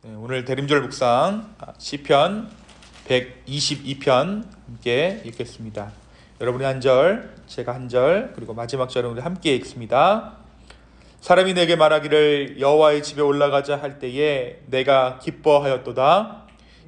오늘 대림절 묵상 시편 122편 함께 읽겠습니다. 여러분이 한 절, 제가 한 절, 그리고 마지막 절은 우리 함께 읽습니다. 사람이 내게 말하기를 여호와의 집에 올라가자 할 때에 내가 기뻐하였도다.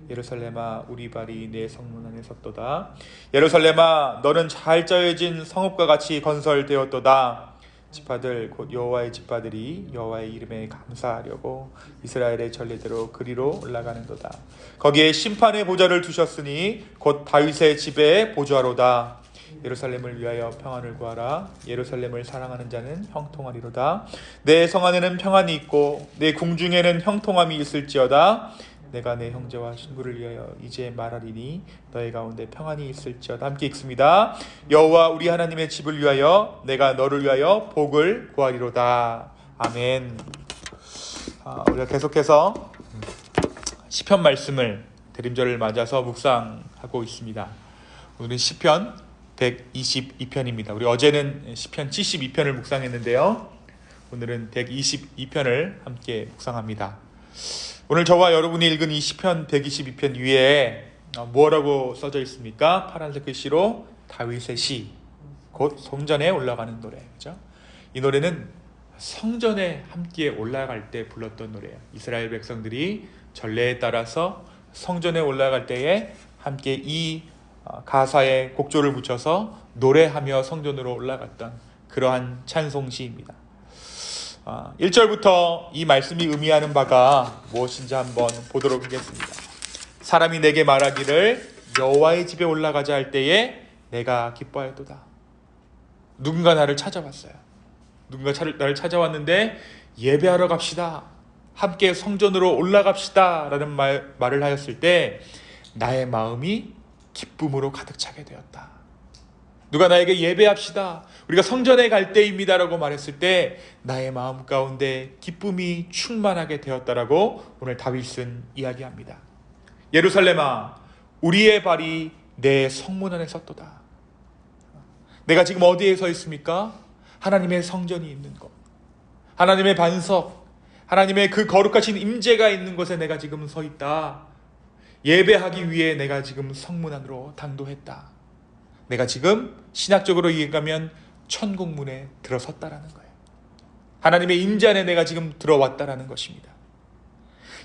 예루살렘아 우리 발이 내 성문 안에 섰도다. 예루살렘아 너는 잘 짜여진 성읍과 같이 건설되었도다. 지파들 곧 여호와의 지파들이 여호와의 이름에 감사하려고 이스라엘의 전례대로 그리로 올라가는도다. 거기에 심판의 보좌를 두셨으니 곧 다윗의 집에 보좌로다. 예루살렘을 위하여 평안을 구하라. 예루살렘을 사랑하는 자는 형통하리로다. 내 성 안에는 평안이 있고 내 궁중에는 형통함이 있을지어다. 내가 내 형제와 친구를 위하여 이제 말하리니 너희 가운데 평안이 있을지어다. 함께 읽습니다. 여호와 우리 하나님의 집을 위하여 내가 너를 위하여 복을 구하리로다. 아멘. 우리가 계속해서 시편 말씀을 대림절을 맞아서 묵상하고 있습니다. 오늘은 시편 122편입니다. 우리 어제는 시편 72편을 묵상했는데요. 오늘은 122편을 함께 묵상합니다. 오늘 저와 여러분이 읽은 이 시편 122편 위에 뭐라고 써져 있습니까? 파란색 글씨로 다윗의 시, 곧 성전에 올라가는 노래. 그죠? 이 노래는 성전에 함께 올라갈 때 불렀던 노래예요. 이스라엘 백성들이 전례에 따라서 성전에 올라갈 때에 함께 이 가사에 곡조를 붙여서 노래하며 성전으로 올라갔던 그러한 찬송시입니다. 1절부터 이 말씀이 의미하는 바가 무엇인지 한번 보도록 하겠습니다. 사람이 내게 말하기를 여호와의 집에 올라가자 할 때에 내가 기뻐하였도다. 누군가 나를 찾아왔어요. 누군가 나를 찾아왔는데 예배하러 갑시다. 함께 성전으로 올라갑시다 라는 말을 하였을 때 나의 마음이 기쁨으로 가득 차게 되었다. 누가 나에게 예배합시다. 우리가 성전에 갈 때입니다 라고 말했을 때 나의 마음 가운데 기쁨이 충만하게 되었다라고 오늘 다윗은 이야기합니다. 예루살렘아 우리의 발이 내 성문 안에 섰도다. 내가 지금 어디에 서 있습니까? 하나님의 성전이 있는 곳, 하나님의 반석, 하나님의 그 거룩하신 임재가 있는 곳에 내가 지금 서 있다. 예배하기 위해 내가 지금 성문 안으로 당도했다. 내가 지금 신학적으로 얘기하면 천국문에 들어섰다라는 거예요. 하나님의 임재 안에 내가 지금 들어왔다라는 것입니다.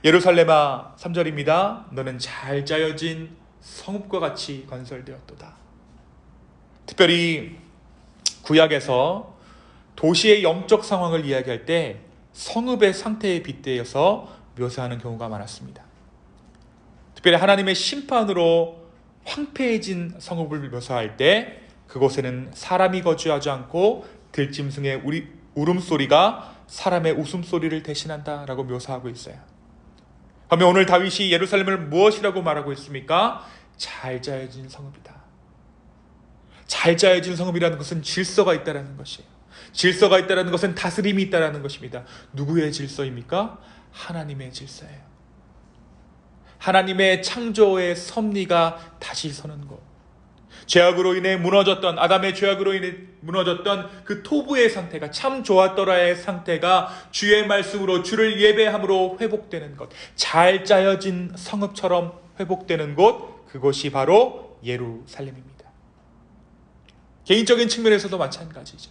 예루살렘아 3절입니다. 너는 잘 짜여진 성읍과 같이 건설되었도다. 특별히 구약에서 도시의 영적 상황을 이야기할 때 성읍의 상태에 빗대어서 묘사하는 경우가 많았습니다. 특별히 하나님의 심판으로 황폐해진 성읍을 묘사할 때 그곳에는 사람이 거주하지 않고 들짐승의 울음소리가 사람의 웃음소리를 대신한다라고 묘사하고 있어요. 그러면 오늘 다윗이 예루살렘을 무엇이라고 말하고 있습니까? 잘 짜여진 성읍이다. 잘 짜여진 성읍이라는 것은 질서가 있다는 것이에요. 질서가 있다는 것은 다스림이 있다는 것입니다. 누구의 질서입니까? 하나님의 질서예요. 하나님의 창조의 섭리가 다시 서는 곳. 죄악으로 인해 무너졌던, 아담의 죄악으로 인해 무너졌던 그 토부의 상태가, 참 좋았더라의 상태가 주의 말씀으로 주를 예배함으로 회복되는 것, 잘 짜여진 성읍처럼 회복되는 곳, 그곳이 바로 예루살렘입니다. 개인적인 측면에서도 마찬가지죠.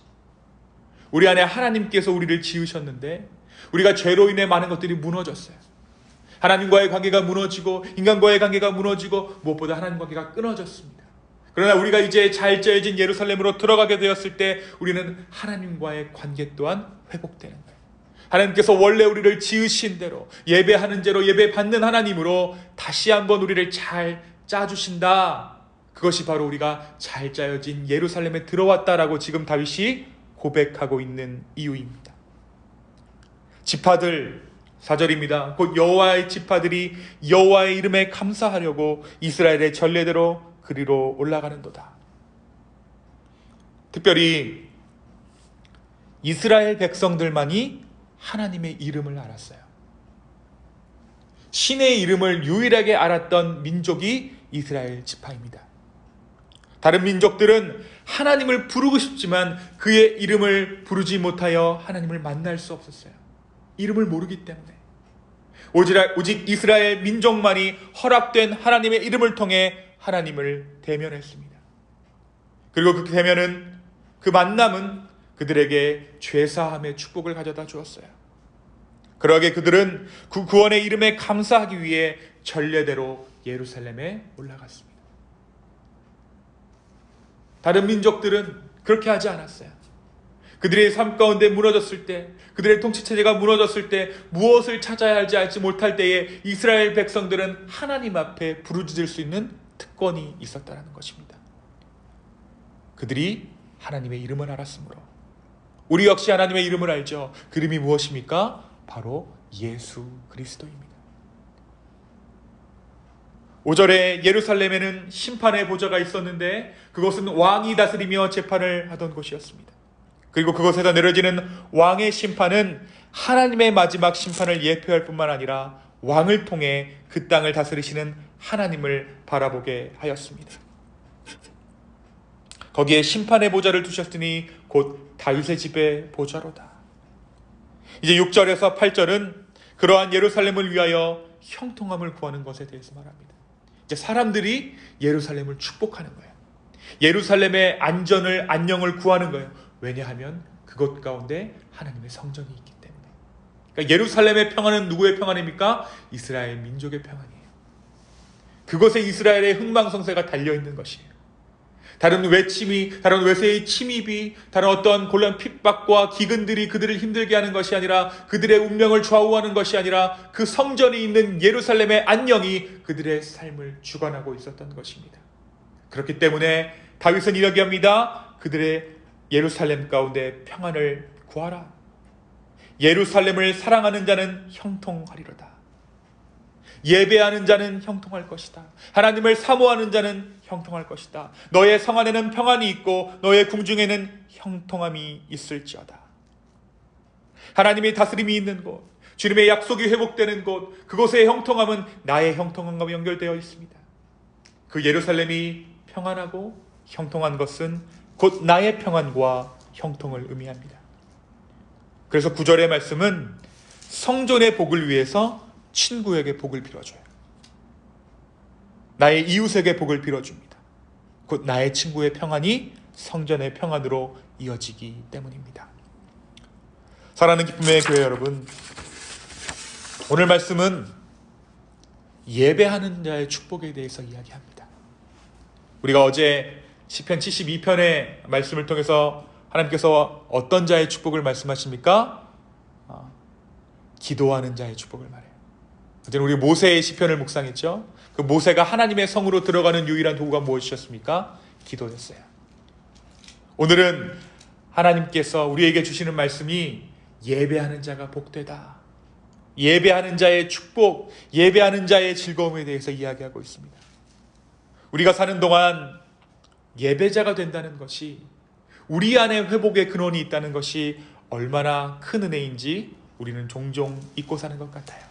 우리 안에 하나님께서 우리를 지으셨는데 우리가 죄로 인해 많은 것들이 무너졌어요. 하나님과의 관계가 무너지고 인간과의 관계가 무너지고 무엇보다 하나님 관계가 끊어졌습니다. 그러나 우리가 이제 잘 짜여진 예루살렘으로 들어가게 되었을 때 우리는 하나님과의 관계 또한 회복되는 거예요. 하나님께서 원래 우리를 지으신 대로 예배하는 대로 예배받는 하나님으로 다시 한번 우리를 잘 짜주신다. 그것이 바로 우리가 잘 짜여진 예루살렘에 들어왔다라고 지금 다윗이 고백하고 있는 이유입니다. 지파들 4절입니다. 곧 여호와의 지파들이 여호와의 이름에 감사하려고 이스라엘의 전례대로 그리로 올라가는도다. 특별히 이스라엘 백성들만이 하나님의 이름을 알았어요. 신의 이름을 유일하게 알았던 민족이 이스라엘 지파입니다. 다른 민족들은 하나님을 부르고 싶지만 그의 이름을 부르지 못하여 하나님을 만날 수 없었어요. 이름을 모르기 때문에. 오직 이스라엘 민족만이 허락된 하나님의 이름을 통해 하나님을 대면했습니다. 그리고 그 대면은, 그 만남은 그들에게 죄사함의 축복을 가져다 주었어요. 그러하게 그들은 그 구원의 이름에 감사하기 위해 전례대로 예루살렘에 올라갔습니다. 다른 민족들은 그렇게 하지 않았어요. 그들의 삶 가운데 무너졌을 때, 그들의 통치체제가 무너졌을 때, 무엇을 찾아야 할지 알지 못할 때에 이스라엘 백성들은 하나님 앞에 부르짖을 수 있는 특권이 있었다는 것입니다. 그들이 하나님의 이름을 알았으므로 우리 역시 하나님의 이름을 알죠. 그 이름이 무엇입니까? 바로 예수 그리스도입니다. 5절에 예루살렘에는 심판의 보좌가 있었는데 그것은 왕이 다스리며 재판을 하던 곳이었습니다. 그리고 그곳에서 내려지는 왕의 심판은 하나님의 마지막 심판을 예표할 뿐만 아니라 왕을 통해 그 땅을 다스리시는 하나님을 바라보게 하였습니다. 거기에 심판의 보좌를 두셨으니 곧 다윗의 집의 보좌로다. 이제 6절에서 8절은 그러한 예루살렘을 위하여 형통함을 구하는 것에 대해서 말합니다. 이제 사람들이 예루살렘을 축복하는 거예요. 예루살렘의 안녕을 구하는 거예요. 왜냐하면 그것 가운데 하나님의 성전이 있기 때문에. 그러니까 예루살렘의 평안은 누구의 평안입니까? 이스라엘 민족의 평안이에요. 그곳에 이스라엘의 흥망성쇠가 달려있는 것이에요. 다른 외침이, 다른 외세의 침입이, 다른 어떤 곤란 핍박과 기근들이 그들을 힘들게 하는 것이 아니라, 그들의 운명을 좌우하는 것이 아니라 그 성전이 있는 예루살렘의 안녕이 그들의 삶을 주관하고 있었던 것입니다. 그렇기 때문에 다윗은 이렇게 합니다. 그들의 예루살렘 가운데 평안을 구하라. 예루살렘을 사랑하는 자는 형통하리로다. 예배하는 자는 형통할 것이다. 하나님을 사모하는 자는 형통할 것이다. 너의 성 안에는 평안이 있고 너의 궁중에는 형통함이 있을지어다. 하나님의 다스림이 있는 곳, 주님의 약속이 회복되는 곳, 그곳의 형통함은 나의 형통함과 연결되어 있습니다. 그 예루살렘이 평안하고 형통한 것은 곧 나의 평안과 형통을 의미합니다. 그래서 9절의 말씀은 성전의 복을 위해서 친구에게 복을 빌어줘요. 나의 이웃에게 복을 빌어줍니다. 곧 나의 친구의 평안이 성전의 평안으로 이어지기 때문입니다. 사랑하는 기쁨의 교회 여러분, 오늘 말씀은 예배하는 자의 축복에 대해서 이야기합니다. 우리가 어제 시편 72편의 말씀을 통해서 하나님께서 어떤 자의 축복을 말씀하십니까? 기도하는 자의 축복을 말해요. 어제는 우리 모세의 시편을 묵상했죠. 그 모세가 하나님의 성으로 들어가는 유일한 도구가 무엇이었습니까? 기도였어요. 오늘은 하나님께서 우리에게 주시는 말씀이 예배하는 자가 복되다, 예배하는 자의 축복, 예배하는 자의 즐거움에 대해서 이야기하고 있습니다. 우리가 사는 동안 예배자가 된다는 것이, 우리 안에 회복의 근원이 있다는 것이 얼마나 큰 은혜인지 우리는 종종 잊고 사는 것 같아요.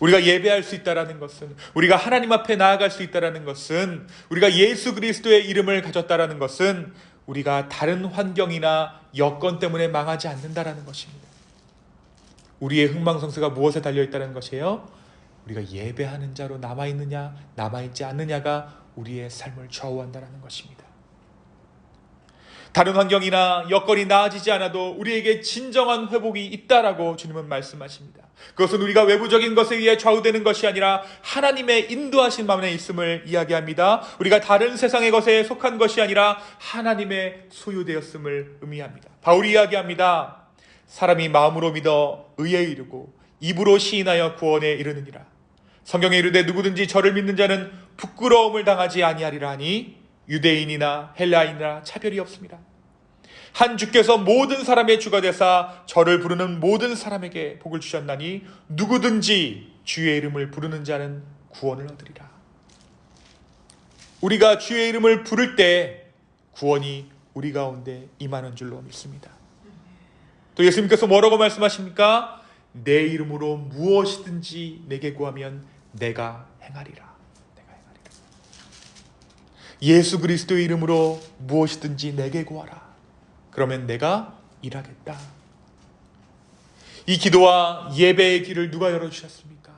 우리가 예배할 수 있다는 것은, 우리가 하나님 앞에 나아갈 수 있다는 것은, 우리가 예수 그리스도의 이름을 가졌다는 것은 우리가 다른 환경이나 여건 때문에 망하지 않는다는 것입니다. 우리의 흥망성쇠가 무엇에 달려있다는 것이에요? 우리가 예배하는 자로 남아있느냐 남아있지 않느냐가 우리의 삶을 좌우한다는 것입니다. 다른 환경이나 여건이 나아지지 않아도 우리에게 진정한 회복이 있다라고 주님은 말씀하십니다. 그것은 우리가 외부적인 것에 의해 좌우되는 것이 아니라 하나님의 인도하신 마음에 있음을 이야기합니다. 우리가 다른 세상의 것에 속한 것이 아니라 하나님의 소유되었음을 의미합니다. 바울이 이야기합니다. 사람이 마음으로 믿어 의에 이르고 입으로 시인하여 구원에 이르느니라. 성경에 이르되 누구든지 저를 믿는 자는 부끄러움을 당하지 아니하리라 하니 유대인이나 헬라인이나 차별이 없습니다. 한 주께서 모든 사람의 주가 되사 저를 부르는 모든 사람에게 복을 주셨나니 누구든지 주의 이름을 부르는 자는 구원을 얻으리라. 우리가 주의 이름을 부를 때 구원이 우리 가운데 임하는 줄로 믿습니다. 또 예수님께서 뭐라고 말씀하십니까? 내 이름으로 무엇이든지 내게 구하면 내가 행하리라. 예수 그리스도의 이름으로 무엇이든지 내게 구하라. 그러면 내가 일하겠다. 이 기도와 예배의 길을 누가 열어주셨습니까?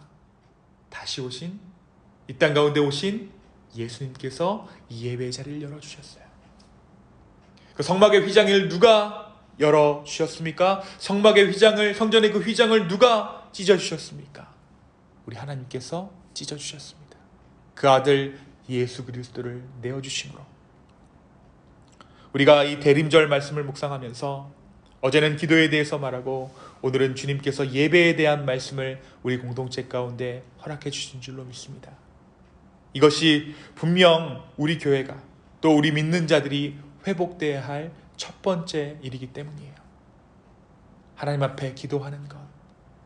다시 오신, 이 땅 가운데 오신 예수님께서 이 예배의 자리를 열어주셨어요. 그 성막의 휘장을 누가 열어주셨습니까? 성막의 휘장을, 성전의 그 휘장을 누가 찢어주셨습니까? 우리 하나님께서 찢어주셨습니다. 그 아들 예수 그리스도를 내어주심으로. 우리가 이 대림절 말씀을 묵상하면서 어제는 기도에 대해서 말하고 오늘은 주님께서 예배에 대한 말씀을 우리 공동체 가운데 허락해 주신 줄로 믿습니다. 이것이 분명 우리 교회가 또 우리 믿는 자들이 회복되어야 할 첫 번째 일이기 때문이에요. 하나님 앞에 기도하는 것,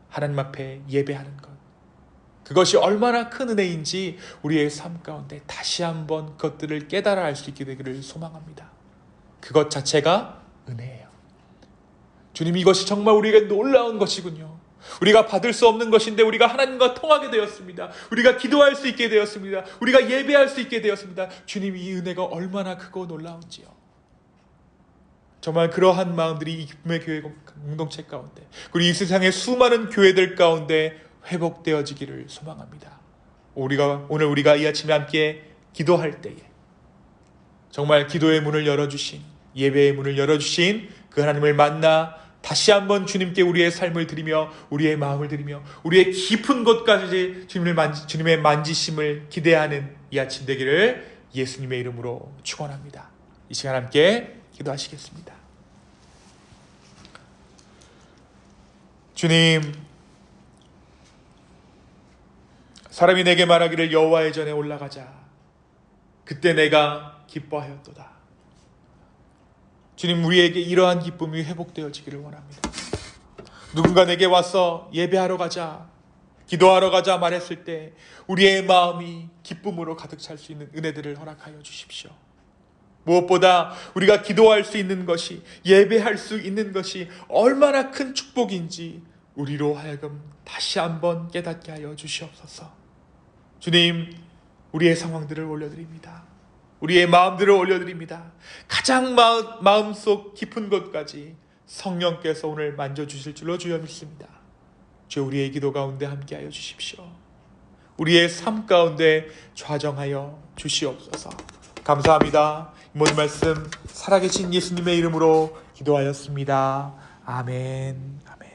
하나님 앞에 예배하는 것, 그것이 얼마나 큰 은혜인지 우리의 삶 가운데 다시 한번 그것들을 깨달아 알 수 있게 되기를 소망합니다. 그것 자체가 은혜예요. 주님, 이것이 정말 우리에게 놀라운 것이군요. 우리가 받을 수 없는 것인데 우리가 하나님과 통하게 되었습니다. 우리가 기도할 수 있게 되었습니다. 우리가 예배할 수 있게 되었습니다. 주님, 이 은혜가 얼마나 크고 놀라운지요. 정말 그러한 마음들이 이 기쁨의 교회 공동체 가운데, 그리고 이 세상의 수많은 교회들 가운데 회복되어지기를 소망합니다. 오늘 우리가 이 아침에 함께 기도할 때에 정말 기도의 문을 열어주신, 예배의 문을 열어주신 그 하나님을 만나 다시 한번 주님께 우리의 삶을 드리며 우리의 마음을 드리며 우리의 깊은 곳까지 주님의 만지심을 기대하는 이 아침 되기를 예수님의 이름으로 축원합니다. 이 시간 함께 기도하시겠습니다. 주님, 사람이 내게 말하기를 여호와의 전에 올라가자. 그때 내가 기뻐하였도다. 주님, 우리에게 이러한 기쁨이 회복되어지기를 원합니다. 누군가 내게 와서 예배하러 가자, 기도하러 가자 말했을 때 우리의 마음이 기쁨으로 가득 찰 수 있는 은혜들을 허락하여 주십시오. 무엇보다 우리가 기도할 수 있는 것이, 예배할 수 있는 것이 얼마나 큰 축복인지 우리로 하여금 다시 한번 깨닫게 하여 주시옵소서. 주님, 우리의 상황들을 올려드립니다. 우리의 마음들을 올려드립니다. 가장 마음속 깊은 곳까지 성령께서 오늘 만져주실 줄로 주여 믿습니다. 주, 우리의 기도 가운데 함께하여 주십시오. 우리의 삶 가운데 좌정하여 주시옵소서. 감사합니다. 모든 말씀 살아계신 예수님의 이름으로 기도하였습니다. 아멘. 아멘.